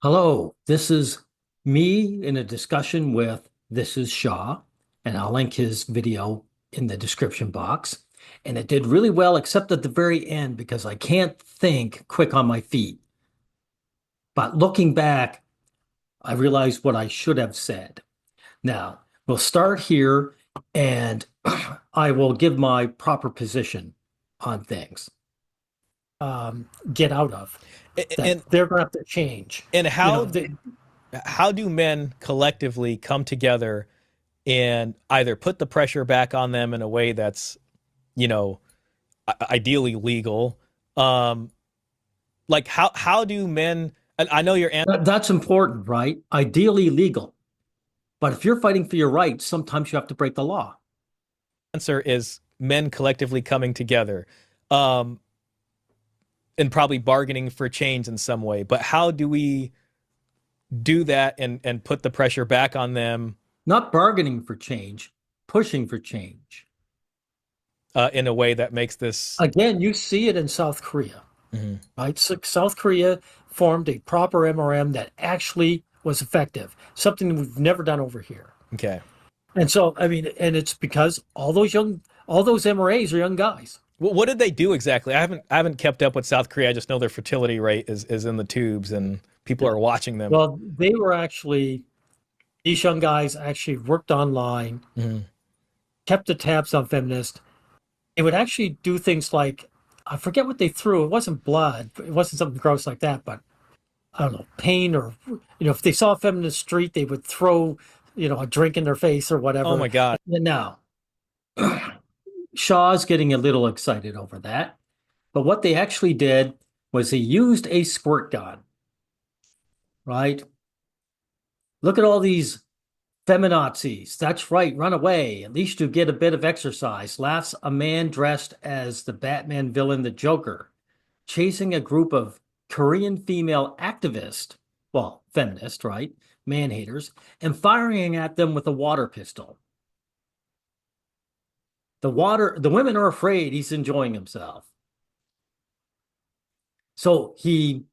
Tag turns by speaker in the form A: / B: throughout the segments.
A: Hello, this is me in a discussion with This is Shaw, and I'll link his video in the description box. And it did really well, except at the very end, because I can't think quick on my feet. But looking back, I realized what I should have said. Now, we'll start here, and I will give my proper position on things. Get out of that
B: And
A: they're going to have to change.
B: and
A: You know,
B: how do men collectively come together and either put the pressure back on them in a way that's, you know, ideally legal? Um, like how do men? And I know your
A: that's important, right? Ideally legal. But if you're fighting for your rights, sometimes you have to break the law.
B: answer is men collectively coming together, um, and probably bargaining for change in some way. But how do we do that and put the pressure back on them
A: Not bargaining for change, pushing for change.
B: in a way that makes this?
A: Again, you see it in South Korea,
B: Mhm.
A: right? So South Korea formed a proper MRM that actually was effective, something we've never done over here.
B: Okay.
A: And so, I mean, and it's because all those MRAs are young guys.
B: What did they do exactly? I haven't kept up with South Korea. I just know their fertility rate is in the tubes and people
A: Yeah.
B: are watching them.
A: Well, they were actually, these young guys actually worked online,
B: Hmm.
A: kept the tabs on feminists. They would actually do things like, I forget what they threw. It wasn't blood. It wasn't something gross like that, but I don't know, pain or, if they saw a feminist street, they would throw, a drink in their face or
B: Oh
A: whatever.
B: my God.
A: And now, Shaw's getting a little excited over that. But what they actually did was they used a squirt gun, right? Look at all these feminazis. That's right, run away. At least you get a bit of exercise. Laughs a man dressed as the Batman villain, the Joker, chasing a group of Korean female activists, well, feminist, right? Man haters, and firing at them with a water pistol. The women are afraid he's enjoying himself. So he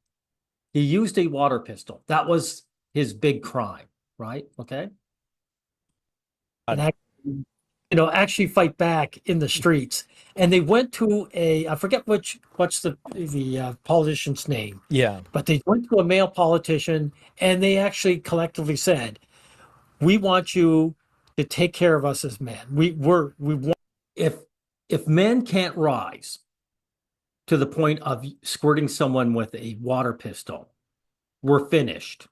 A: used a water pistol. That was his big crime, right? Okay. And actually fight back in the streets. And they went to I forget what's the politician's name,
B: Yeah.
A: but they went to a male politician and they actually collectively said, "We want you to take care of us as men. We want if men can't rise to the point of squirting someone with a water pistol, we're finished.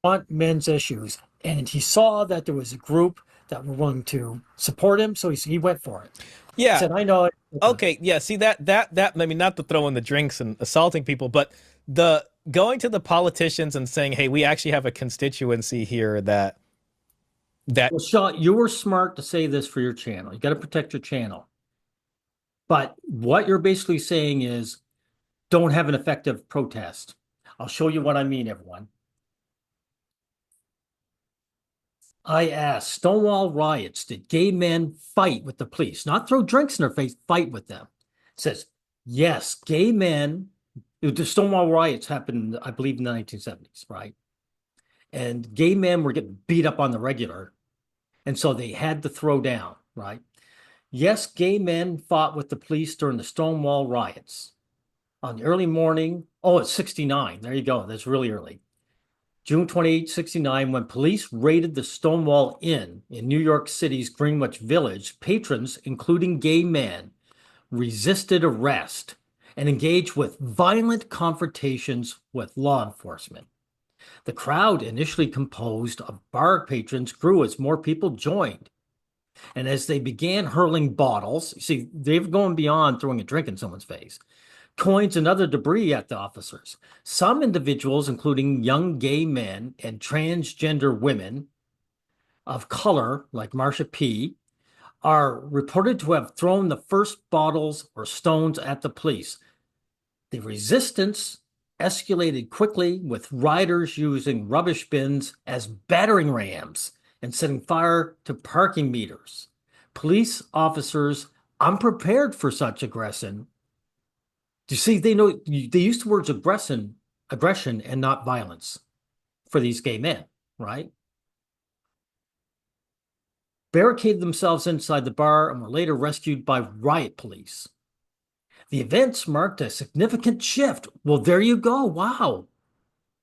A: Want men's issues." And he saw that there was a group that were willing to support him, so he went for it. He
B: Yeah.
A: said, "I know it."
B: Okay. Yeah. See that I mean, not to throw in the drinks and assaulting people, but the going to the politicians and saying, "Hey, we actually have a constituency here that."
A: Well, Shaw, you were smart to say this for your channel. You got to protect your channel. But what you're basically saying is don't have an effective protest. I'll show you what I mean, everyone. I asked Stonewall riots, did gay men fight with the police? Not throw drinks in their face, fight with them. It says, yes, gay men, the Stonewall riots happened, I believe, in the 1970s, right? And gay men were getting beat up on the regular. And so they had to throw down, right? Yes, gay men fought with the police during the Stonewall riots. On the early morning, oh, it's 69. There you go. That's really early. June 28, 69, when police raided the Stonewall Inn in New York City's Greenwich Village, patrons, including gay men, resisted arrest and engaged with violent confrontations with law enforcement. The crowd, initially composed of bar patrons, grew as more people joined. And as they began hurling bottles, you see, they're going beyond throwing a drink in someone's face, coins and other debris at the officers. Some individuals, including young gay men and transgender women of color, like Marsha P., are reported to have thrown the first bottles or stones at the police. The resistance escalated quickly, with rioters using rubbish bins as battering rams and setting fire to parking meters. Police officers, unprepared for such aggression, you see, they know they use the words aggression aggression and not violence for these gay men, right? Barricaded themselves inside the bar and were later rescued by riot police. The events marked a significant shift. Well, there you go. Wow.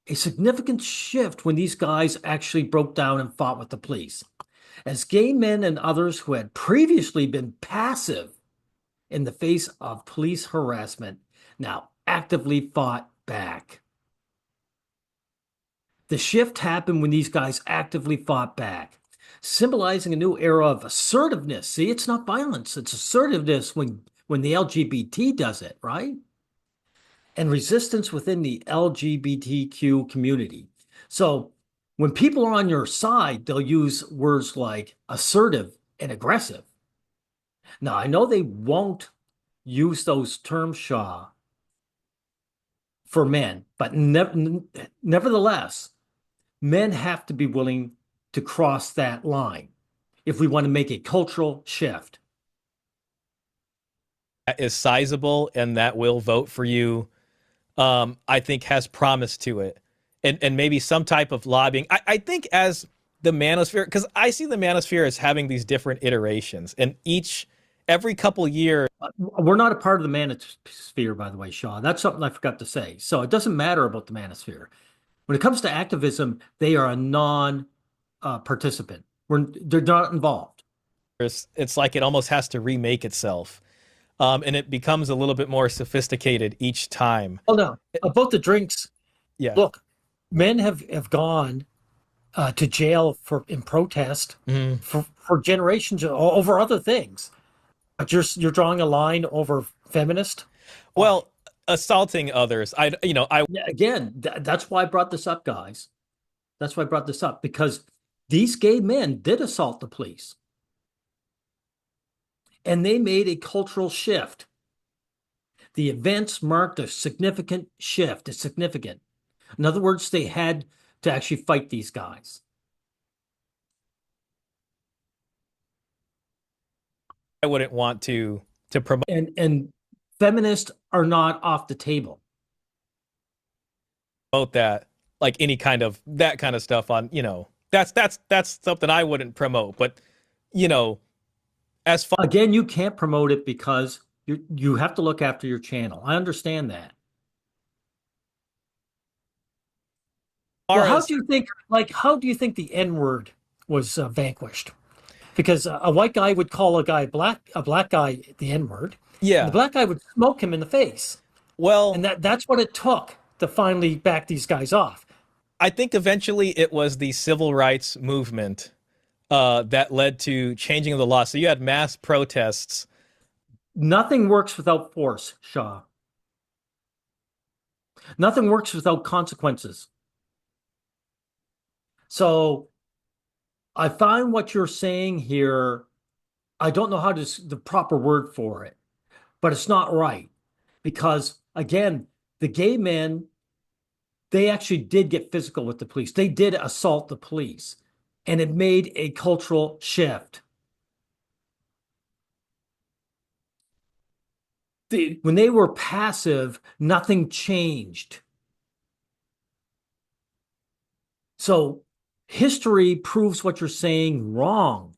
A: A significant shift when these guys actually broke down and fought with the police. As gay men and others who had previously been passive in the face of police harassment now actively fought back. The shift happened when these guys actively fought back, symbolizing a new era of assertiveness. See, it's not violence, it's assertiveness when the LGBT does it, right? And resistance within the LGBTQ community. So when people are on your side, they'll use words like assertive and aggressive. Now, I know they won't use those terms, Shaw, for men, but nevertheless, men have to be willing to cross that line if we want to make a cultural shift.
B: That is sizable and that will vote for you, I think has promise to it. And maybe some type of lobbying. I think as the manosphere, because I see the manosphere as having these different iterations, and every couple years.
A: We're not a part of the manosphere, by the way, Shaw. That's something I forgot to say. So it doesn't matter about the manosphere. When it comes to activism, they are a non-participant. They're not involved.
B: It's like it almost has to remake itself. And it becomes a little bit more sophisticated each time.
A: Oh no, about the drinks.
B: Yeah.
A: Look, men have gone to jail in protest for generations over other things. But you're drawing a line over feminist.
B: Well, assaulting others.
A: Again, that's why I brought this up, guys. That's why I brought this up, because these gay men did assault the police. And they made a cultural shift. The events marked a significant shift. It's significant. In other words, they had to actually fight these guys.
B: I wouldn't want to promote.
A: And feminists are not off the table.
B: That, like any kind of that kind of stuff on, that's something I wouldn't promote. But, as far
A: again, you can't promote it because you have to look after your channel. I understand that. Well, how do you think the N-word was vanquished? Because a white guy would call a black guy the N-word.
B: Yeah.
A: And the black guy would smoke him in the face.
B: Well,
A: and that's what it took to finally back these guys off.
B: I think eventually it was the civil rights movement that led to changing of the law. So you had mass protests.
A: Nothing works without force, Shaw. Nothing works without consequences. So I find what you're saying here, I don't know the proper word for it, but it's not right. Because again, the gay men, they actually did get physical with the police. They did assault the police, and it made a cultural shift. When they were passive, nothing changed. So history proves what you're saying wrong.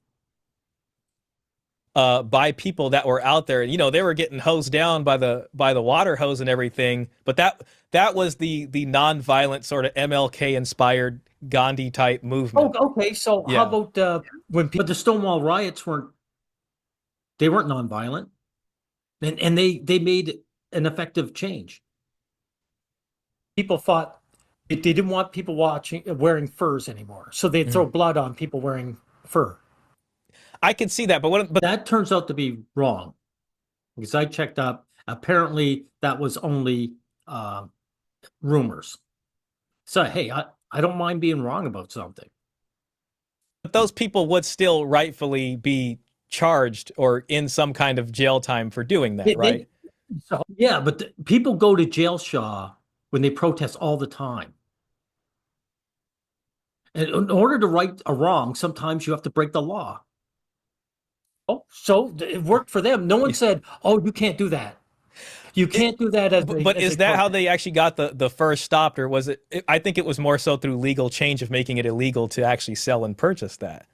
B: By people that were out there, they were getting hosed down by the water hose and everything. But that was the nonviolent sort of MLK inspired Gandhi type movement.
A: Oh, okay. So yeah. How about but the Stonewall riots weren't nonviolent, and they made an effective change. People thought they didn't want people wearing furs anymore, so they'd throw blood on people wearing fur.
B: I can see that, but
A: that turns out to be wrong, because I checked up. Apparently, that was only rumors. So, hey, I don't mind being wrong about something.
B: But those people would still rightfully be charged or in some kind of jail time for doing that, right?
A: Yeah, but people go to jail, Shaw, when they protest all the time. And in order to right a wrong, sometimes you have to break the law. Oh, so it worked for them. No one said, "Oh, you can't do that." You can't do that
B: But
A: as a
B: is that how
A: protest.
B: they actually got the first stopped, or was it? I think it was more so through legal change of making it illegal to actually sell and purchase that.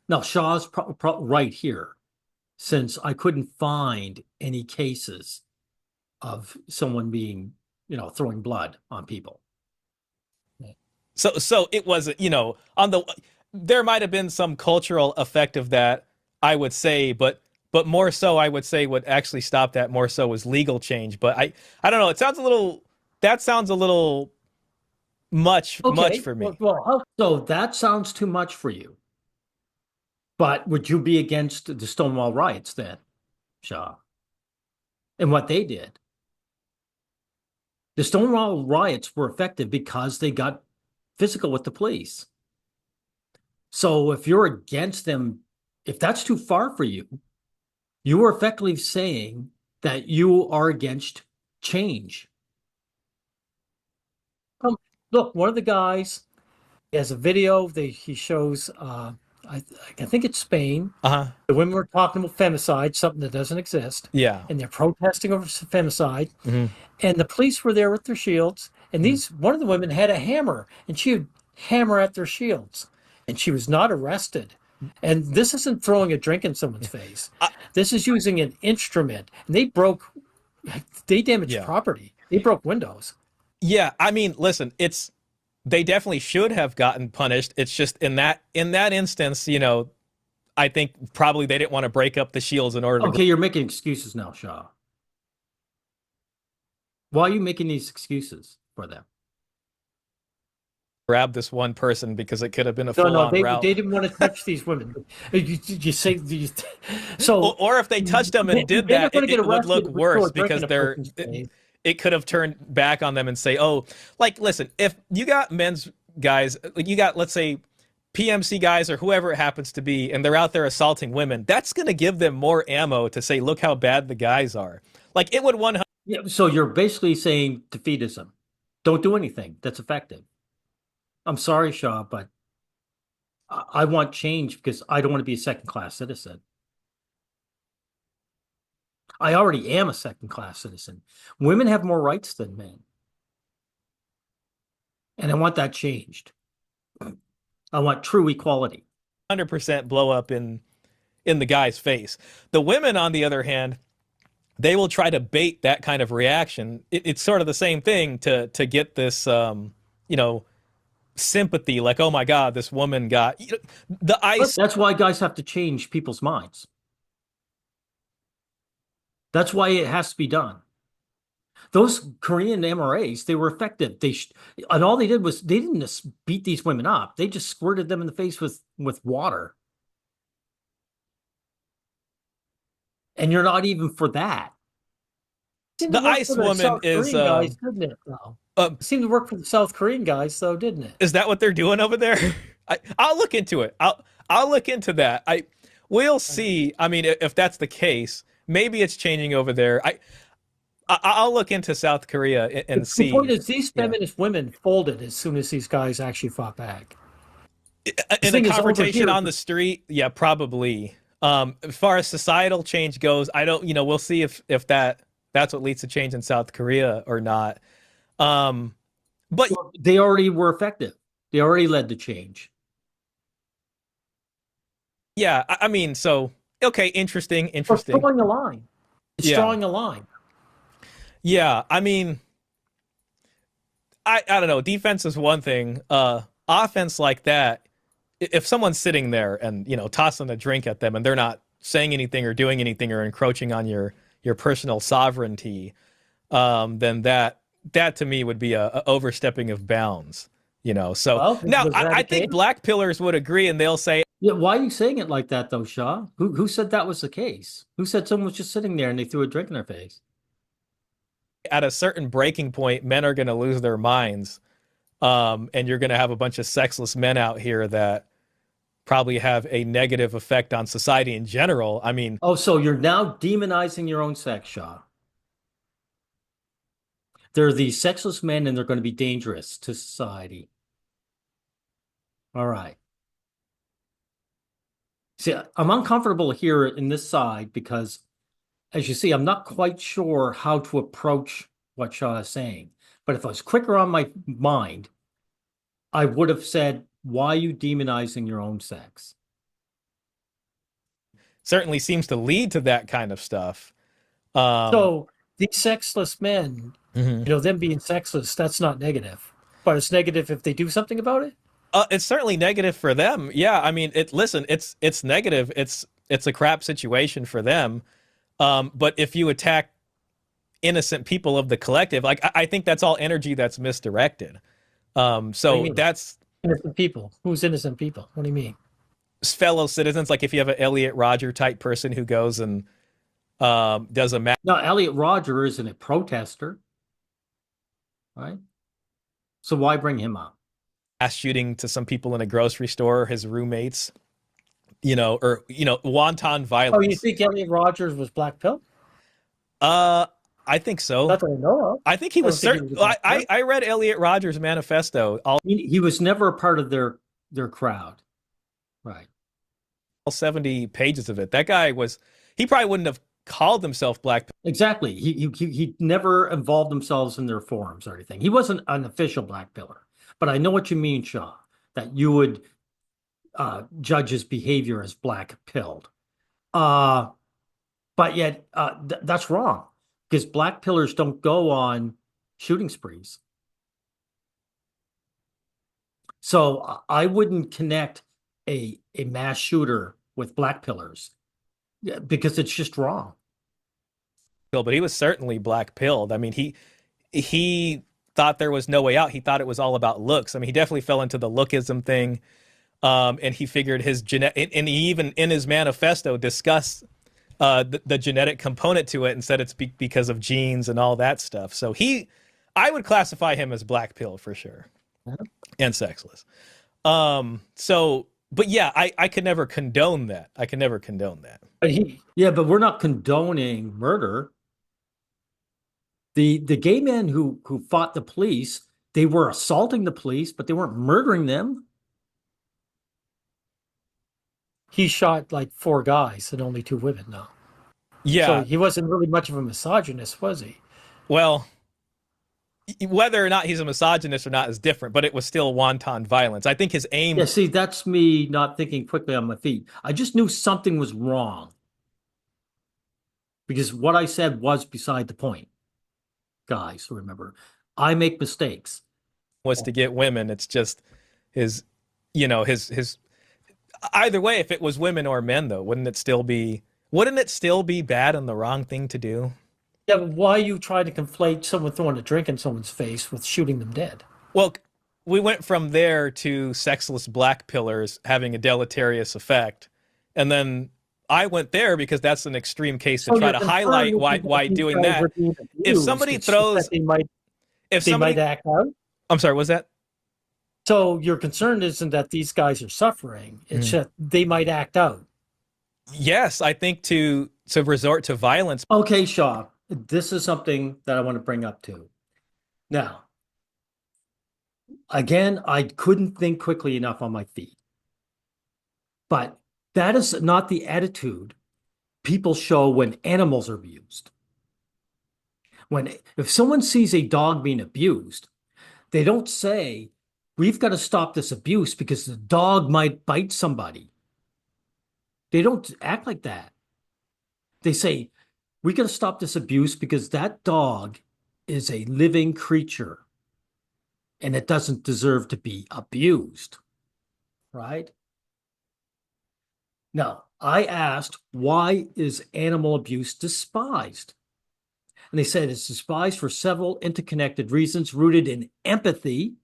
A: Now, Shaw's right here, since I couldn't find any cases of someone being, throwing blood on people.
B: So it wasn't, on the there might have been some cultural effect of that, I would say, but more so I would say what actually stopped that more so was legal change. But I don't know, it sounds a little that sounds a little much
A: Okay,
B: for me.
A: so that sounds too much for you. But would you be against the Stonewall riots then, Shaw, and what they did? The Stonewall riots were effective because they got physical with the police. So if you're against them, if that's too far for you, you are effectively saying that you are against change. Um, Look, one of the guys has a video that he shows. I, I think it's Spain.
B: Uh-huh.
A: The women were talking about femicide, something that doesn't exist,
B: Yeah.
A: and they're protesting over femicide.
B: Hmm.
A: And the police were there with their shields. And one of the women had a hammer, and she would hammer at their shields, and she was not arrested. And this isn't throwing a drink in someone's face.
B: I,
A: This is using an instrument, and they damaged
B: yeah.
A: property. They broke windows.
B: Yeah, I mean, listen, it's they definitely should have gotten punished. It's just in that instance, I think probably they didn't want to break up the shields in order to
A: Okay, you're making excuses now, Shaw. Why are you making these excuses for them?
B: grab this one person because it could have been a
A: No, no,
B: full-on route.
A: they didn't want to touch these women. You say these, so
B: Or if they touched them and did
A: men are
B: that,
A: going to get
B: it would look
A: arrested for
B: worse
A: throwing a drink
B: because
A: in a person's face.
B: it could have turned back on them and say, oh, like, listen, if you got men's guys, like you got, let's say, PMC guys or whoever it happens to be, and they're out there assaulting women, that's going to give them more ammo to say, look how bad the guys are. Like, it would 100.
A: Yeah, so you're basically saying defeatism. Don't do anything that's effective. I'm sorry, Shaw, but I want change because I don't want to be a second-class citizen. I already am a second-class citizen. Women have more rights than men, and I want that changed. I want true equality.
B: 100% blow up in the guy's face. The women, on the other hand, they will try to bait that kind of reaction. It's sort of the same thing to get this, sympathy. Like, oh my God, this woman got the
A: But
B: ice.
A: that's why guys have to change people's minds. That's why it has to be done. Those Korean MRAs, they were effective. And all they did was they didn't just beat these women up. They just squirted them in the face with water. And you're not even for that. Seemed to
B: The
A: work
B: ice
A: for the
B: woman
A: South
B: is
A: Korean guys, didn't it, though?
B: uh,
A: Seemed to work for the South Korean guys, though, didn't it?
B: is that what they're doing over there? I'll look into it. I'll look into that. We'll see. I mean, if that's the case, maybe it's changing over there. I'll look into South Korea and
A: The point
B: see.
A: is, these
B: Yeah,
A: feminist women folded as soon as these guys actually fought back. The
B: in a
A: thing is, over
B: confrontation
A: here,
B: on the street, yeah, probably. As far as societal change goes, I don't. We'll see if that's what leads to change in South Korea or not. Um, but
A: they already were effective. They already led to change.
B: yeah, I mean, so okay, interesting,
A: Or
B: interesting.
A: drawing a line. It's
B: Yeah,
A: drawing a line.
B: yeah. I mean, I don't know. Defense is one thing. Offense like that, if someone's sitting there and tossing a drink at them and they're not saying anything or doing anything or encroaching on your personal sovereignty, then that to me would be a overstepping of bounds. So
A: Well,
B: now
A: was that
B: I
A: the
B: think
A: case?
B: black pillars would agree and they'll say
A: Yeah, why are you saying it like that, though, Shaw? Who said that was the case? Who said someone was just sitting there and they threw a drink in their face?
B: at a certain breaking point, men are going to lose their minds, and you're going to have a bunch of sexless men out here that probably have a negative effect on society in general. I mean,
A: Oh, so you're now demonizing your own sex, Shaw. They're these sexless men and they're going to be dangerous to society. All right. See, I'm uncomfortable here in this side because as you see, I'm not quite sure how to approach what Shaw is saying. But if I was quicker on my mind, I would have said, why are you demonizing your own sex?
B: Certainly seems to lead to that kind of stuff. Um,
C: So these sexless men,
B: mhm.
C: them being sexless, that's not negative. But it's negative if they do something about it.
B: It's certainly negative for them. Yeah, I mean, listen, it's negative. It's a crap situation for them. But if you attack innocent people of the collective, like I think that's all energy that's misdirected.
C: What do you
B: So
C: mean?
B: that's
C: Innocent people. Who's innocent people? What do you mean?
B: fellow citizens. Like if you have an Elliot Rodger type person who goes and does a mass
A: Now, Elliot Rodger isn't a protester, right? So why bring him up?
B: shooting to some people in a grocery store, his roommates, or wanton
C: Oh, you
B: violence.
C: think Elliot Rogers was black pill?
B: Uh, I think so.
C: Not that I know of.
B: I think he
C: I
B: was
C: don't think he
B: certain.
C: was a black pill.
B: I read Elliot Rodger's manifesto. All
A: He was never a part of their crowd, right?
B: 70 pages of it. That guy was. He probably wouldn't have called himself black.
A: Exactly. He never involved themselves in their forums or anything. He wasn't an official black pillar. But I know what you mean, Shaw, that you would judge his behavior as black pilled. Uh, but yet that's wrong because black pillars don't go on shooting sprees. So I wouldn't connect a mass shooter with black pillars because it's just wrong.
B: Pill, but he was certainly black pilled. I mean, he thought there was no way out. He thought it was all about looks. I mean, he definitely fell into the lookism thing. And he figured his genetic, and he even in his manifesto discussed the genetic component to it and said it's because of genes and all that stuff. So I would classify him as black pill for sure, and sexless. But yeah, I could never condone that. I could never condone that.
A: But we're not condoning murder. The gay men who fought the police, they were assaulting the police, but they weren't murdering them.
C: He shot like 4 guys and only 2 women now.
B: Yeah.
C: So he wasn't really much of a misogynist, was he?
B: Well, whether or not he's a misogynist or not is different, but it was still wanton violence. I think his aim.
A: Yeah, see, that's me not thinking quickly on my feet. I just knew something was wrong because what I said was beside the point. Guys, remember, I make mistakes.
B: Was to get women. It's just his, his. Either way, if it was women or men, though, wouldn't it still be bad and the wrong thing to do?
C: Yeah, but why are you trying to conflate someone throwing a drink in someone's face with shooting them dead?
B: Well, we went from there to sexless black pillars having a deleterious effect, and then I went there because that's an extreme case to try to highlight why doing that. If somebody throws, if
C: they
B: somebody
C: might act out.
B: I'm sorry, was that?
C: So your concern isn't that these guys are suffering; it's that they might act out.
B: Yes, I think to resort to violence.
A: Okay, Shaw, this is something that I want to bring up too. Now, again, I couldn't think quickly enough on my feet. But that is not the attitude people show when animals are abused. If someone sees a dog being abused, they don't say, we've got to stop this abuse because the dog might bite somebody. They don't act like that. They say, we got to stop this abuse because that dog is a living creature and it doesn't deserve to be abused. Right? Now, I asked, why is animal abuse despised? And they said it's despised for several interconnected reasons rooted in empathy,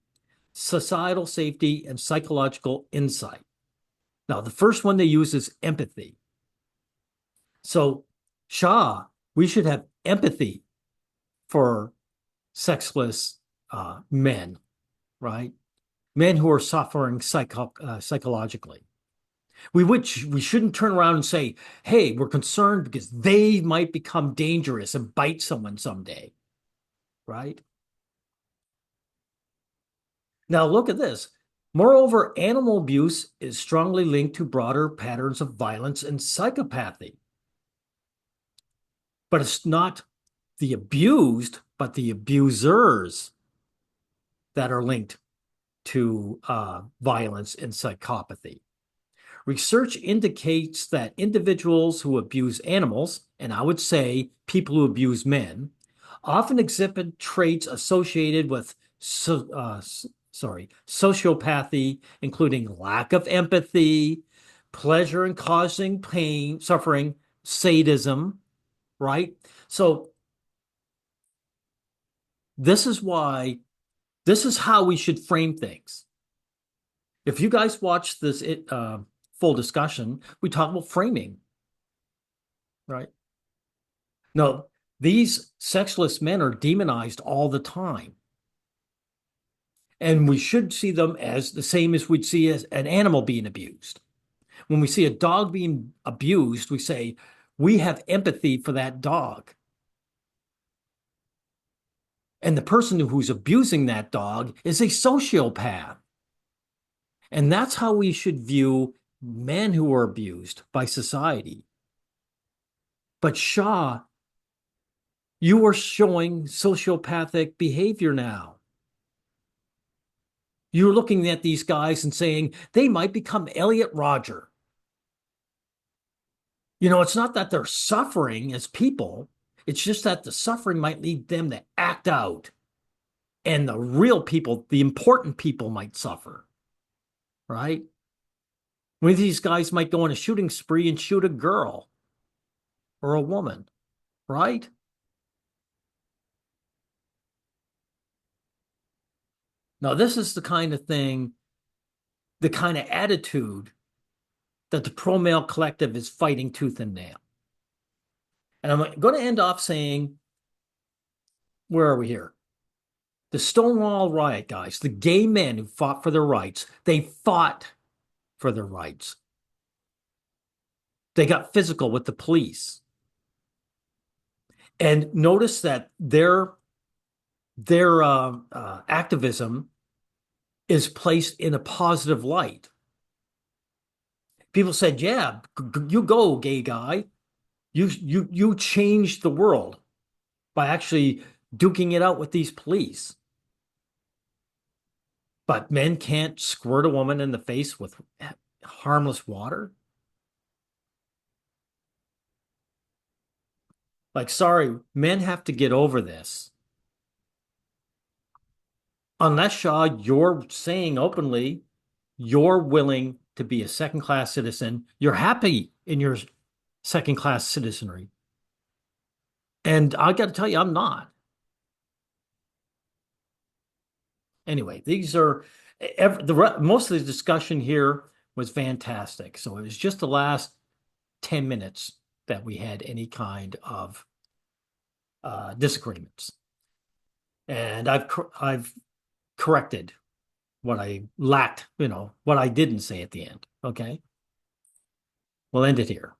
A: societal safety, and psychological insight. Now, the first one they use is empathy. So, Shaw, we should have empathy for sexless men, right? Men who are suffering psychologically. We shouldn't turn around and say, hey, we're concerned because they might become dangerous and bite someone someday, right? Now look at this. Moreover, animal abuse is strongly linked to broader patterns of violence and psychopathy. But it's not the abused, but the abusers that are linked to violence and psychopathy. Research indicates that individuals who abuse animals, and I would say people who abuse men, often exhibit traits associated with sociopathy, including lack of empathy, pleasure in causing pain, suffering, sadism, right? So this is why, this is how we should frame things. If you guys watch this full discussion, we talk about framing, right? No, these sexless men are demonized all the time. And we should see them as the same as we'd see as an animal being abused. When we see a dog being abused, we say, we have empathy for that dog. And the person who's abusing that dog is a sociopath. And that's how we should view men who are abused by society. But Shaw, you are showing sociopathic behavior now. You're looking at these guys and saying they might become Elliot Rodger. You know, it's not that they're suffering as people. It's just that the suffering might lead them to act out. And the real people, the important people might suffer, right? One of these guys might go on a shooting spree and shoot a girl or a woman, right? Now, this is the kind of thing, the kind of attitude that the pro-male collective is fighting tooth and nail. And I'm going to end off saying, where are we here? The Stonewall riot guys, the gay men who fought for their rights, they fought for their rights. They got physical with the police. And notice that their activism is placed in a positive light. People said, yeah, you go, gay guy. You changed the world by actually duking it out with these police. But men can't squirt a woman in the face with harmless water? Like, sorry, men have to get over this. Unless, Shaw, you're saying openly you're willing to be a second-class citizen, you're happy in your second-class citizenry. And I got to tell you, I'm not. Anyway, these are most of the discussion here was fantastic. So it was just the last 10 minutes that we had any kind of disagreements. And I've corrected what I lacked, what I didn't say at the end. Okay. We'll end it here.